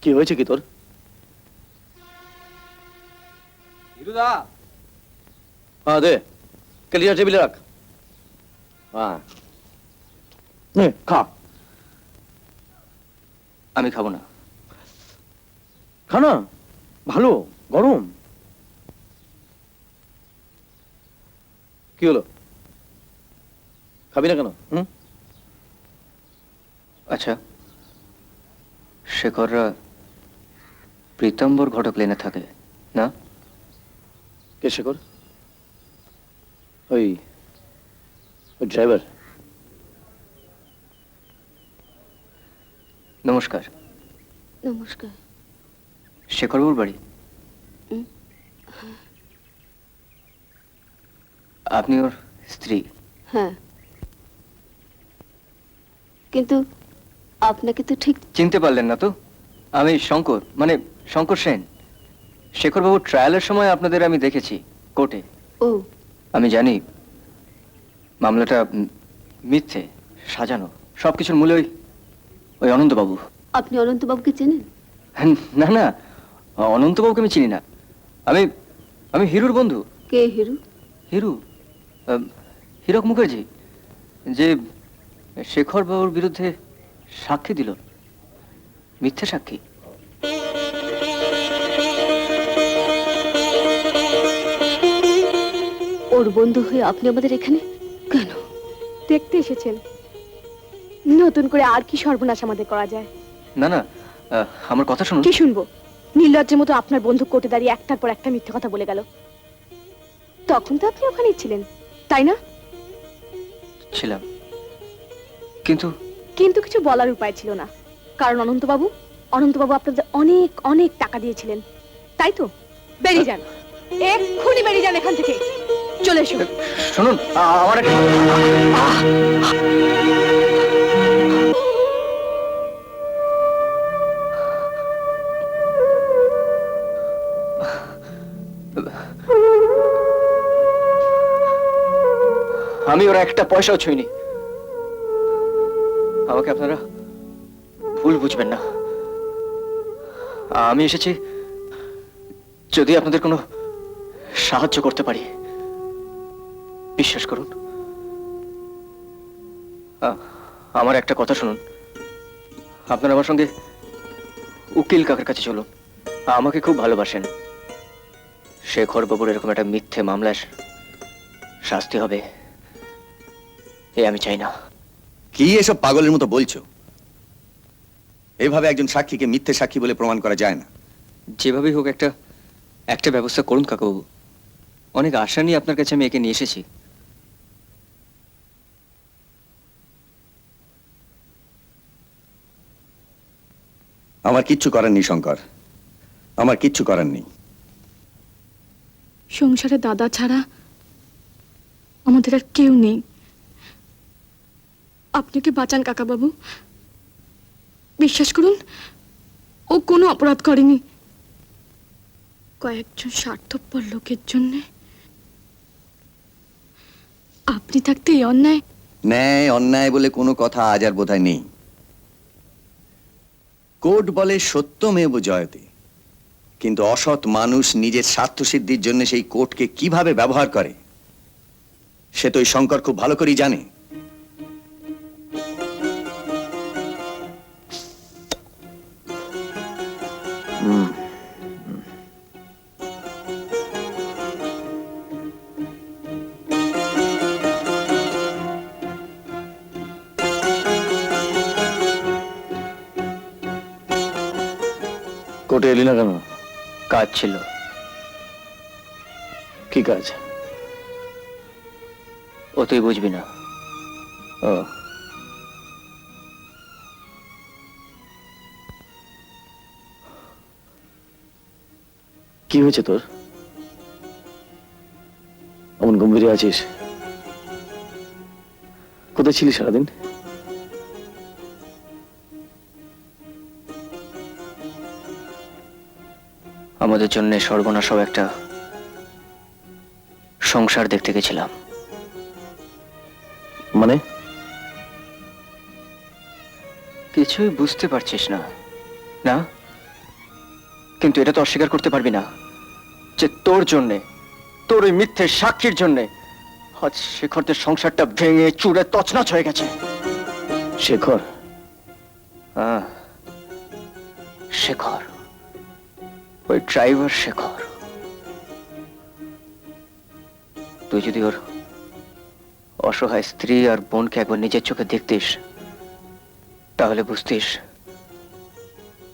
কি হয়েছে কি তোর? হিরুদা, হ্যাঁ দে, ক্লিয়ার টেবিলে রাখ। হ্যাঁ নে খা। আমি খাবো না। খা না, ভালো গরম। কি হলো, খাবি না কেন? আচ্ছা, শেখররা প্রীতম্বর ঘটক লেনে থাকে না? কে শেখর? ওই ড্রাইভার। নমস্কার। নমস্কার। শেখরবাবুর বাড়ি? আপনি ওর স্ত্রী? হ্যাঁ, কিন্তু আপনাকে তো ঠিক চিনতে পারলেন না তো? আমি শঙ্কর, মানে শঙ্কর সেন। শেখরবাবুর ট্রায়ালের সময় আপনাদের আমি দেখেছি কোর্টে। ও, আমি জানি মামলাটা মিথ্যে, সাজানো। সবকিছুর মূলে ওই অনন্তবাবু। আপনি অনন্তবাবুকে চেনেন? না না, অনন্তবাবুকে আমি চিনি না। আমি আমি হিরুর বন্ধু। কে হিরু? হিরু, হীরক মুখার্জি, যে শেখর বাবুর বিরুদ্ধে সাক্ষী দিল, মিথ্যে সাক্ষী। ওর বন্ধু হয়ে আপনি আমাদের এখানে কেন? দেখতে এসেছেন নতুন করে আর কি সর্বনাশ আমাদের করা যায়? না না, আমার কথা শুনুন। কি শুনবো? নির্লজ্জের মতো আপনার বন্ধু কোর্টে দাঁড়িয়ে একটার পর একটা মিথ্যে কথা বলে গেল। তখন তো আপনি ওখানেই ছিলেন, তাই না? ছিলাম, কিন্তু কিন্তু কিছু বলার উপায় ছিল না, কারণ অনন্তবাবু আপনাদের অনেক অনেক টাকা দিয়েছিলেন, তাই তো? বেরিয়ে যান, এক্ষুনি বেরিয়ে যান এখান থেকে। চলে এসো। শুনুন, আমার একটা আমি ওরা একটা পয়সাও ছুঁইনি। আমাকে আপনারা ভুল বুঝবেন না। আমি এসেছি যদি আপনাদের কোনো সাহায্য করতে পারি। বিশ্বাস করুন। আমার একটা কথা শুনুন, আপনারা আমার সঙ্গে উকিল কাকের কাছে চলুন। আমাকে খুব ভালোবাসেন। শেখর বাবুর এরকম একটা মিথ্যে মামলায় শাস্তি হবে এ আমি চাই না। কি এসব পাগলের মতো বলছো? এভাবে একজন সাক্ষীকে মিথ্যে সাক্ষী বলে প্রমাণ করা যায় না। যেভাবেই হোক একটা একটা ব্যবস্থা করুন কাকাবাবু। অনেক আশা নিয়ে আপনার কাছে আমি একে নিয়ে এসেছি। আমার কিচ্ছু করার নেই শঙ্কর, আমার কিচ্ছু করার নেই। সংসারে দাদা ছাড়া আমাদের আর কেউ নেই। আপনি কি বাঁচান কাকাবাবু। বিশ্বাস করুন, ও কোনো অপরাধ করেনি। কয়েকজন স্বার্থপর লোকের জন্য আপনি থাকতে এই অন্যায়। ন্যায় অন্যায় বলে কোনো কথা আজ আর বোধহয় নেই। কোর্ট বলে সত্যমেব জয়তে, কিন্তু অসৎ মানুষ নিজের স্বার্থ সিদ্ধির জন্য সেই কোর্টকে কিভাবে ব্যবহার করে সে তো ওই শঙ্কর খুব ভালো করেই জানে। কোর্টে এলি না কেন? কাজ ছিল। কি কাজ? ও তুই বুঝবি না। ও, কি হয়েছে তোর? এমন গম্ভীরে আছিস? কোথায় ছিলি সারাদিন? আমাদের জন্য সর্বনাশও একটা সংসার দেখতে গেছিলাম। মানে? কিছুই বুঝতে পারছিস না? না, কিন্তু এটা তো অস্বীকার করতে পারবি না যে তোর জন্যে, তোর ওই মিথ্যে সাক্ষীর জন্যে আজ শেখরদের সংসারটা ভেঙে চুরে তছনছ হয়ে গেছে। শেখর? হ্যাঁ, শেখর, ওই ড্রাইভার শেখর। তুই যদি ওর অসহায় স্ত্রী আর বোনকে একবার নিজের চোখে দেখতিস, তাহলে বুঝতিস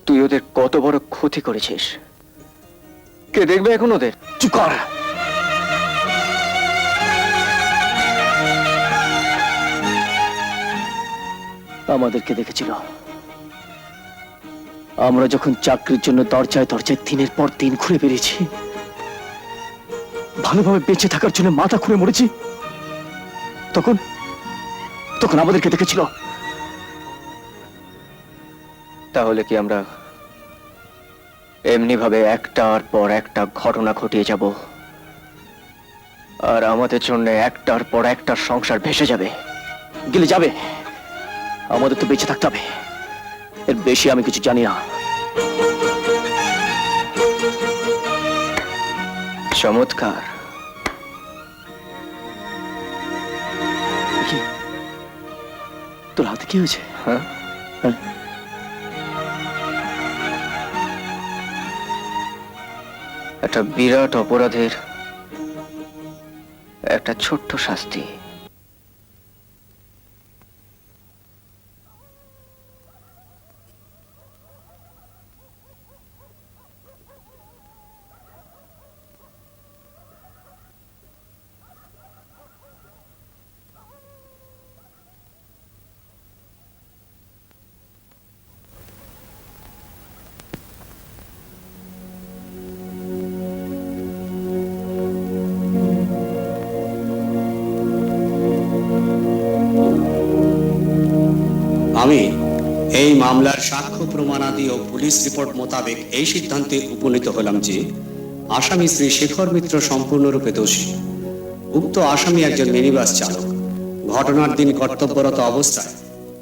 তুই ওদের কত বড় ক্ষতি করেছিস। কে দেখবে এখন ওদের? চুপ কর। আমাদেরকে দেখেছিল। আমরা যখন চাকরির জন্য দরজায় দরজায় দিনের পর দিন ঘুরে বেরিয়েছি, ভালোভাবে বেঁচে থাকার জন্য মাথা খুঁড়ে মরেছি, তখন তখন আমাদেরকে দেখেছিল। তাহলে কি আমরা এমনি ভাবে একটার পর একটা ঘটনা ঘটিয়ে যাব, আর আমাদের জন্য একটার পর একটা সংসার ভেসে যাবে? গেলে যাবে, আমাদের তো বেঁচে থাকতে হবে। এর বেশি আমি কিছু জানি না। চমৎকার। কি? তোর হাতে কি হয়েছে? হ্যাঁ, হ্যাঁ? একটা বিরাট অপরাধের একটা ছোট্ট শাস্তি। আমি এই মামলার সাক্ষ্য প্রমাণাদি ও পুলিশ রিপোর্ট মোতাবেক এই সিদ্ধান্তে উপনীত হলাম যে আসামি শ্রী শেখর মিত্র সম্পূর্ণরূপে দোষী। উক্ত আসামি একজন মিনিবাস চালক। ঘটনার দিন কর্তব্যরত অবস্থায়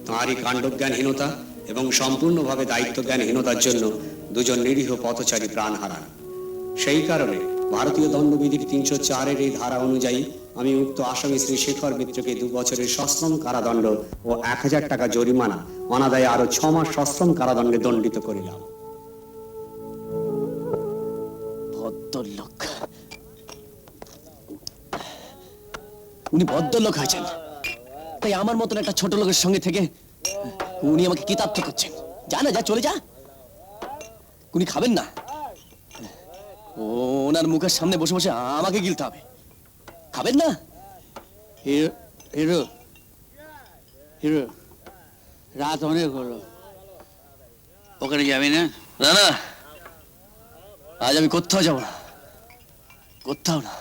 তাঁরই কাণ্ডজ্ঞানহীনতা এবং সম্পূর্ণভাবে দায়িত্বজ্ঞানহীনতার জন্য দুজন নিরীহ পথচারী প্রাণ হারান। সেই কারণে ভারতীয় দণ্ডবিধির ৩০৪-এর এই ধারা অনুযায়ী আমি উক্ত আসামি শ্রী শেখর মিত্রকে 2 বছরের সশ্রম কারাদণ্ড ও 1000 টাকা জরিমানা, অনাদায়ে আরো 6 মাস সশ্রম কারাদণ্ডে দণ্ডিত করিলাম। ভদ্রলোক, উনি ভদ্রলোক হয়েছেন, তাই আমার মতন একটা ছোট লোকের সঙ্গে থেকে উনি আমাকে কিতাপ্ত করছেন। যা না, যা, চলে যা। উনি খাবেন না, ওনার মুখের সামনে বসে বসে আমাকে গিলতে হবে। খাবেন না? হিরো হিরো হিরো রাত অনেক হলো, ওখানে যাবি না? না না, আজ আমি কোথাও যাব না, কোথাও না।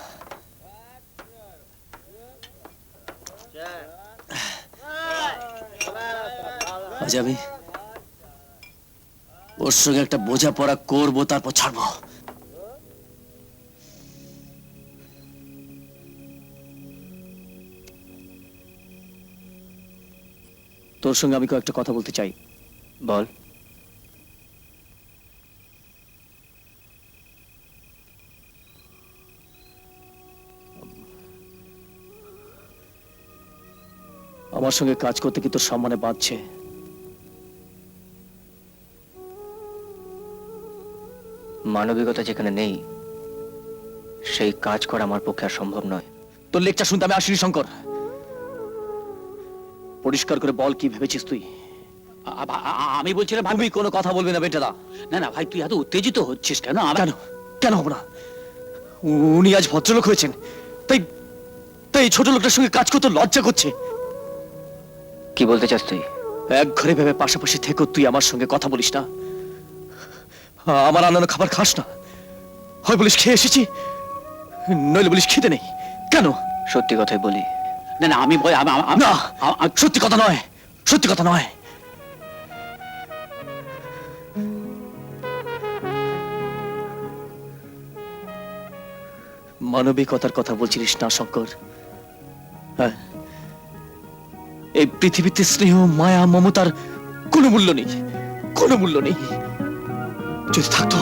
আজ আমি ওর সঙ্গে একটা বোঝাপড়া করবো, তারপর ছাড়বো। তোর সঙ্গে আমি কয়েকটা কথা বলতে চাই। বল। আমার সঙ্গে কাজ করতে কি তোর সম্মানে বাঁধছে? মানবিকতা যেখানে নেই, সেই কাজ করা আমার পক্ষে আর সম্ভব নয়। তোর লেকচার শুনতে আমি আসিনি শঙ্কর। পরিষ্কার করে বল, কি ভেবেছিস তুই? আমি বলছিলাম আমি কোনো কথা বলবি না বেটাদা। না না ভাই, তুই এত উত্তেজিত হচ্ছিস কেন? কেন কেন হব না? উনি আজ ভদ্রলোক হয়েছেন, তাই তাই এই ছোট লোকটার সঙ্গে কাজ করতে লজ্জা করছে। কি বলতে চাস তুই? এক ঘরে ভেবে পাশাপাশি থেকেও তুই আমার সঙ্গে কথা বলিস না, আমার আনানো খাবার খাস না। হয় বলিস খেয়ে এসেছি, নইলে বলিস খিদে নেই। কেন? সত্যি কথাই বলি। না না, আমি না, সত্যি কথা নয়, সত্যি কথা নয়। মানবিকতার কথা বলছিলিস না শঙ্কর? হ্যাঁ, এই পৃথিবীতে স্নেহ, মায়া, মমতার কোনো মূল্য নেই, কোনো মূল্য নেই। যদি থাকতো